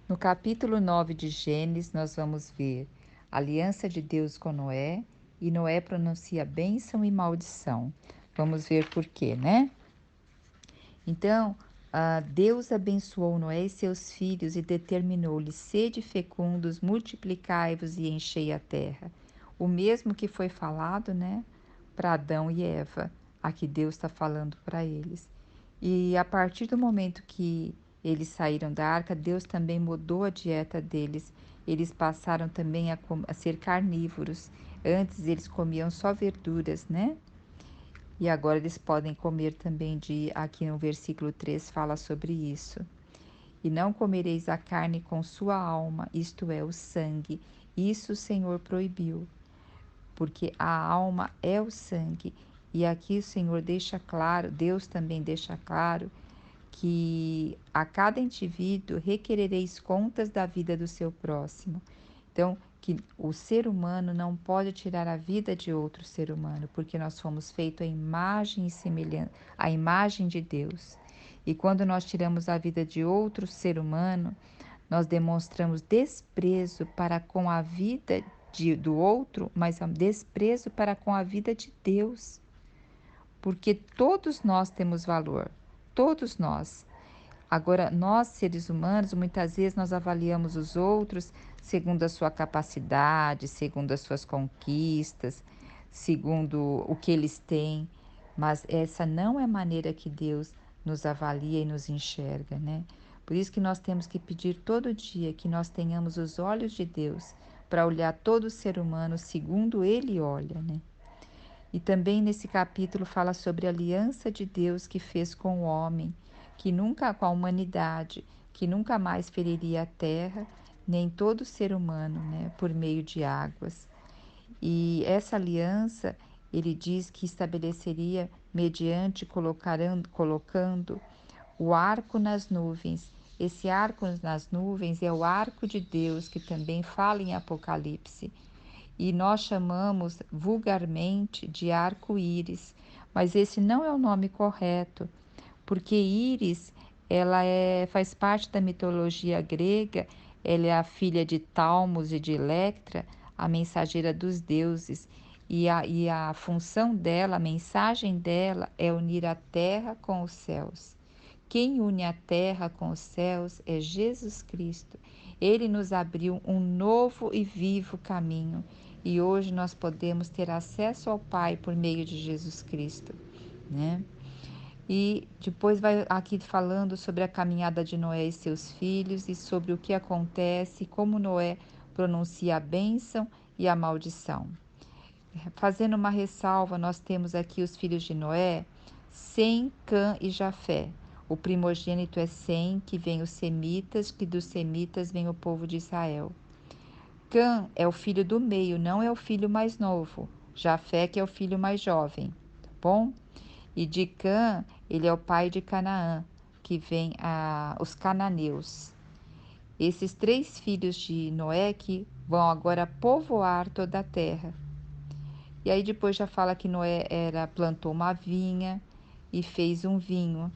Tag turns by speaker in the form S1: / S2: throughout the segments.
S1: No capítulo 9 de Gênesis, nós vamos ver a aliança de Deus com Noé e Noé pronuncia bênção e maldição. Vamos ver por quê, né? Então, Deus abençoou Noé e seus filhos e determinou-lhes: sede fecundos, multiplicai-vos e enchei a terra. O mesmo que foi falado, né, para Adão e Eva. Aqui Deus está falando para eles. E a partir do momento que eles saíram da arca, Deus também mudou a dieta deles. Eles passaram também a ser carnívoros. Antes eles comiam só verduras, né? E agora eles podem comer também aqui no versículo 3 fala sobre isso. E não comereis a carne com sua alma, isto é, o sangue. Isso o Senhor proibiu, porque a alma é o sangue. E aqui o Senhor deixa claro, Deus também deixa claro, que a cada indivíduo requerereis contas da vida do seu próximo. Então, que o ser humano não pode tirar a vida de outro ser humano, porque nós fomos feitos à imagem e semelhança, à imagem de Deus. E quando nós tiramos a vida de outro ser humano, nós demonstramos desprezo para com a vida do outro, mas desprezo para com a vida de Deus. Porque todos nós temos valor, todos nós. Agora, nós seres humanos, muitas vezes nós avaliamos os outros segundo a sua capacidade, segundo as suas conquistas, segundo o que eles têm, mas essa não é a maneira que Deus nos avalia e nos enxerga, né? Por isso que nós temos que pedir todo dia que nós tenhamos os olhos de Deus para olhar todo ser humano segundo Ele olha, né? E também nesse capítulo fala sobre a aliança de Deus que fez com o homem, que nunca com a humanidade, que nunca mais feriria a terra, nem todo ser humano, né, por meio de águas. E essa aliança, ele diz que estabeleceria mediante colocando o arco nas nuvens. Esse arco nas nuvens é o arco de Deus, que também fala em Apocalipse e nós chamamos vulgarmente de arco-íris, mas esse não é o nome correto, porque íris faz parte da mitologia grega, ela é a filha de Talmos e de Electra, a mensageira dos deuses, e a função dela, a mensagem dela é unir a terra com os céus. Quem une a terra com os céus é Jesus Cristo. Ele nos abriu um novo e vivo caminho e hoje nós podemos ter acesso ao Pai por meio de Jesus Cristo, né? E depois vai aqui falando sobre a caminhada de Noé e seus filhos e sobre o que acontece, como Noé pronuncia a bênção e a maldição. Fazendo uma ressalva, nós temos aqui os filhos de Noé, Sem, Cã e Jafé. O primogênito é Sem, que vem os semitas, que dos semitas vem o povo de Israel. Cã é o filho do meio, não é o filho mais novo. Jafé que é o filho mais jovem, tá bom? E de Cã, ele é o pai de Canaã, que vem os cananeus. Esses três filhos de Noé que vão agora povoar toda a terra. E aí depois já fala que Noé plantou uma vinha e fez um vinho.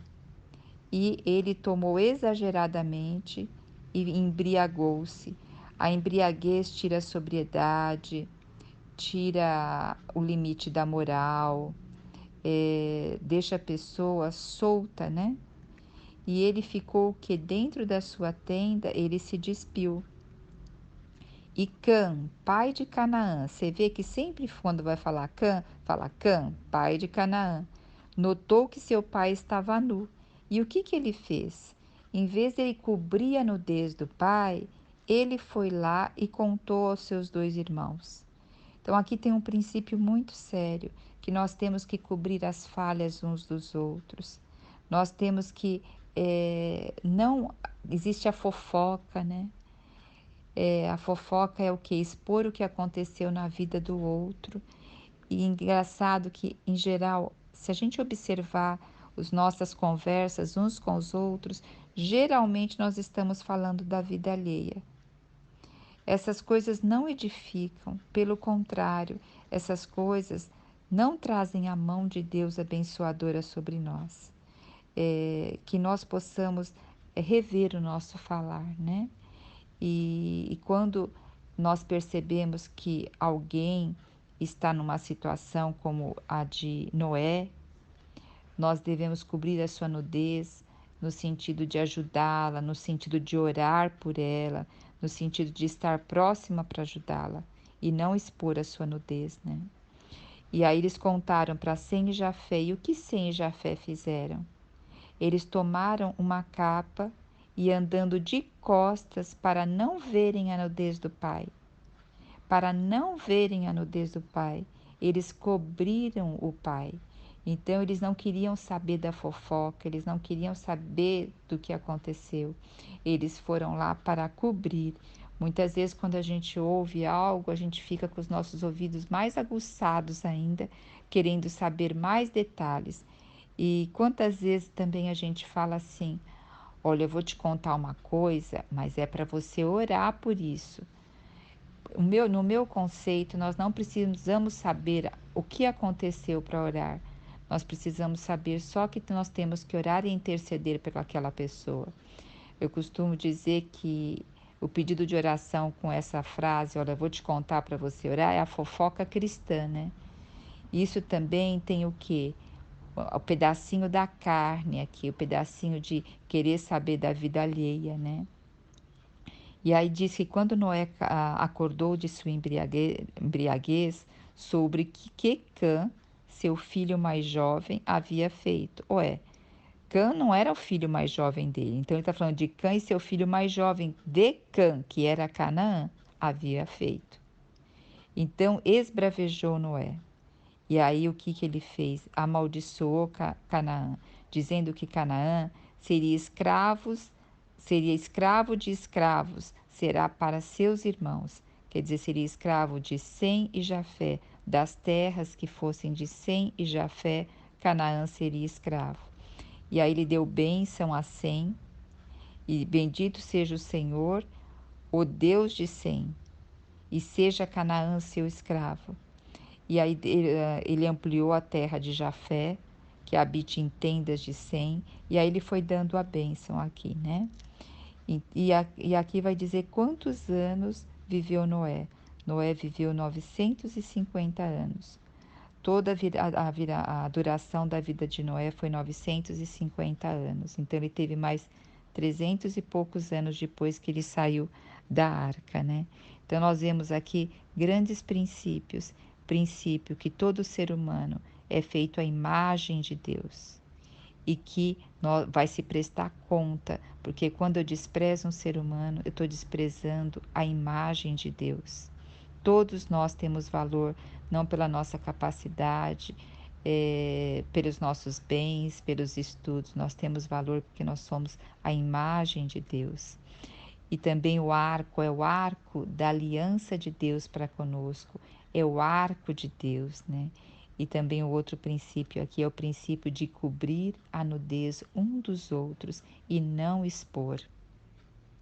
S1: E ele tomou exageradamente e embriagou-se. A embriaguez tira a sobriedade, tira o limite da moral, deixa a pessoa solta, né? E ele ficou que dentro da sua tenda ele se despiu. E Cã, pai de Canaã, você vê que sempre quando vai falar Cã, fala Cã, pai de Canaã, notou que seu pai estava nu. E o que ele fez? Em vez de ele cobrir a nudez do pai, ele foi lá e contou aos seus dois irmãos. Então aqui tem um princípio muito sério, que nós temos que cobrir as falhas uns dos outros. Nós temos que não existe a fofoca, né? A fofoca é o que? Expor o que aconteceu na vida do outro. E engraçado que, em geral, se a gente observar as nossas conversas uns com os outros, geralmente nós estamos falando da vida alheia. Essas coisas não edificam, pelo contrário, essas coisas não trazem a mão de Deus abençoadora sobre nós. Que nós possamos rever o nosso falar, né? E quando nós percebemos que alguém está numa situação como a de Noé, nós devemos cobrir a sua nudez no sentido de ajudá-la, no sentido de orar por ela, no sentido de estar próxima para ajudá-la e não expor a sua nudez, né? E aí eles contaram para Sem e Jafé, e o que Sem e Jafé fizeram? Eles tomaram uma capa e andando de costas para não verem a nudez do pai, para não verem a nudez do pai, eles cobriram o pai. Então, eles não queriam saber da fofoca, eles não queriam saber do que aconteceu. Eles foram lá para cobrir. Muitas vezes, quando a gente ouve algo, a gente fica com os nossos ouvidos mais aguçados ainda, querendo saber mais detalhes. E quantas vezes também a gente fala assim: olha, eu vou te contar uma coisa, mas é para você orar por isso. No meu conceito, nós não precisamos saber o que aconteceu para orar. Nós precisamos saber só que nós temos que orar e interceder pelaquela pessoa. Eu costumo dizer que o pedido de oração com essa frase, olha, eu vou te contar para você orar, é a fofoca cristã, né? Isso também tem o quê? O pedacinho da carne aqui, o pedacinho de querer saber da vida alheia, né? E aí diz que quando Noé acordou de sua embriaguez sobre que Cã, seu filho mais jovem, havia feito. Ué, Cã não era o filho mais jovem dele. Então ele está falando de Cã e seu filho mais jovem de Cã, que era Canaã, havia feito. Então esbravejou Noé. E aí o que ele fez? Amaldiçoou Canaã, dizendo que Canaã seria escravo de escravos, será para seus irmãos. Quer dizer, seria escravo de Sem e Jafé, das terras que fossem de Sem e Jafé, Canaã seria escravo. E aí ele deu bênção a Sem, e bendito seja o Senhor, o Deus de Sem, e seja Canaã seu escravo. E aí ele ampliou a terra de Jafé, que habite em tendas de Sem, e aí ele foi dando a bênção aqui, né? E aqui vai dizer quantos anos viveu Noé. Noé viveu 950 anos. Toda a duração da vida de Noé foi 950 anos. Então ele teve mais 300 e poucos anos depois que ele saiu da arca, né? Então nós vemos aqui grandes princípios. Princípio que todo ser humano é feito à imagem de Deus e que vai se prestar conta, porque quando eu desprezo um ser humano, eu estou desprezando a imagem de Deus. Todos nós temos valor, não pela nossa capacidade, pelos nossos bens, pelos estudos. Nós temos valor porque nós somos a imagem de Deus. E também o arco é o arco da aliança de Deus para conosco, é o arco de Deus, né? E também o outro princípio aqui é o princípio de cobrir a nudez um dos outros e não expor.